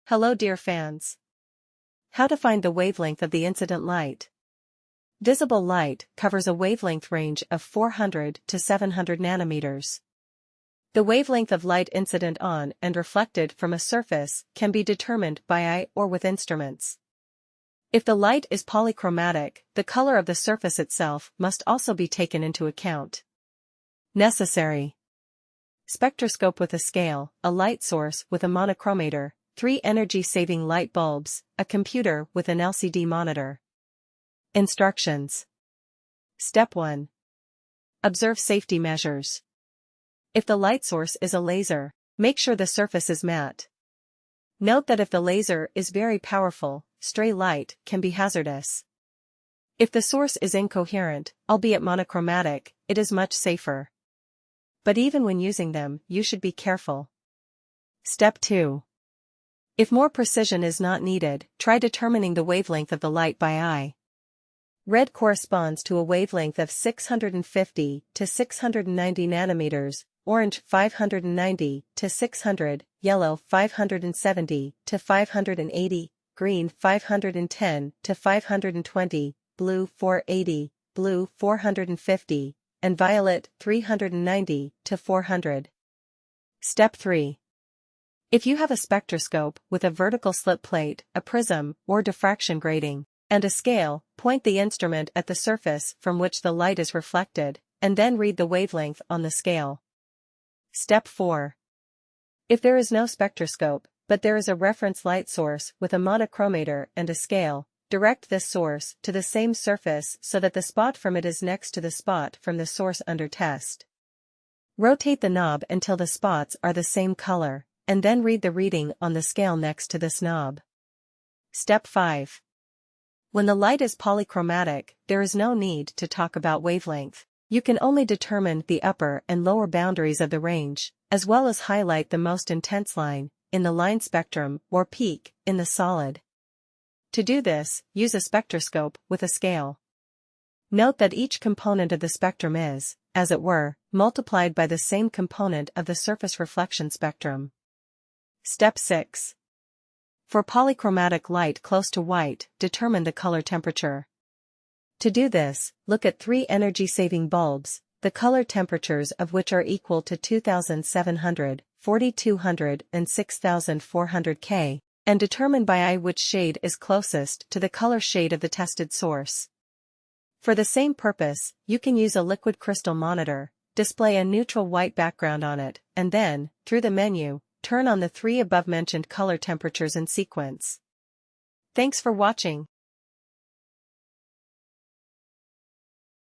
Hello dear fans. How to find the wavelength of the incident light. Visible light covers a wavelength range of 400 to 700 nanometers. The wavelength of light incident on and reflected from a surface can be determined by eye or with instruments. If the light is polychromatic, the color of the surface itself must also be taken into account. Necessary: spectroscope with a scale, a light source with a monochromator, 3 energy-saving light bulbs, a computer with an LCD monitor. Instructions. Step 1. Observe safety measures. If the light source is a laser, make sure the surface is matte. Note that if the laser is very powerful, stray light can be hazardous. If the source is incoherent, albeit monochromatic, it is much safer. But even when using them, you should be careful. Step 2. If more precision is not needed, try determining the wavelength of the light by eye. Red corresponds to a wavelength of 650 to 690 nanometers, orange 590 to 600, yellow 570 to 580, green 510 to 520, blue 480, blue 450, and violet 390 to 400. Step 3. If you have a spectroscope with a vertical slit plate, a prism, or diffraction grating, and a scale, point the instrument at the surface from which the light is reflected, and then read the wavelength on the scale. Step 4. If there is no spectroscope, but there is a reference light source with a monochromator and a scale, direct this source to the same surface so that the spot from it is next to the spot from the source under test. Rotate the knob until the spots are the same color, and then read the reading on the scale next to this knob. Step 5. When the light is polychromatic, there is no need to talk about wavelength. You can only determine the upper and lower boundaries of the range, as well as highlight the most intense line, in the line spectrum, or peak, in the solid. To do this, use a spectroscope with a scale. Note that each component of the spectrum is, as it were, multiplied by the same component of the surface reflection spectrum. Step 6. For polychromatic light close to white, determine the color temperature. To do this, look at 3 energy-saving bulbs, the color temperatures of which are equal to 2700, 4200, and 6400 K, and determine by eye which shade is closest to the color shade of the tested source. For the same purpose, you can use a liquid crystal monitor, display a neutral white background on it, and then, through the menu, turn on the 3 above-mentioned color temperatures in sequence. Thanks for watching.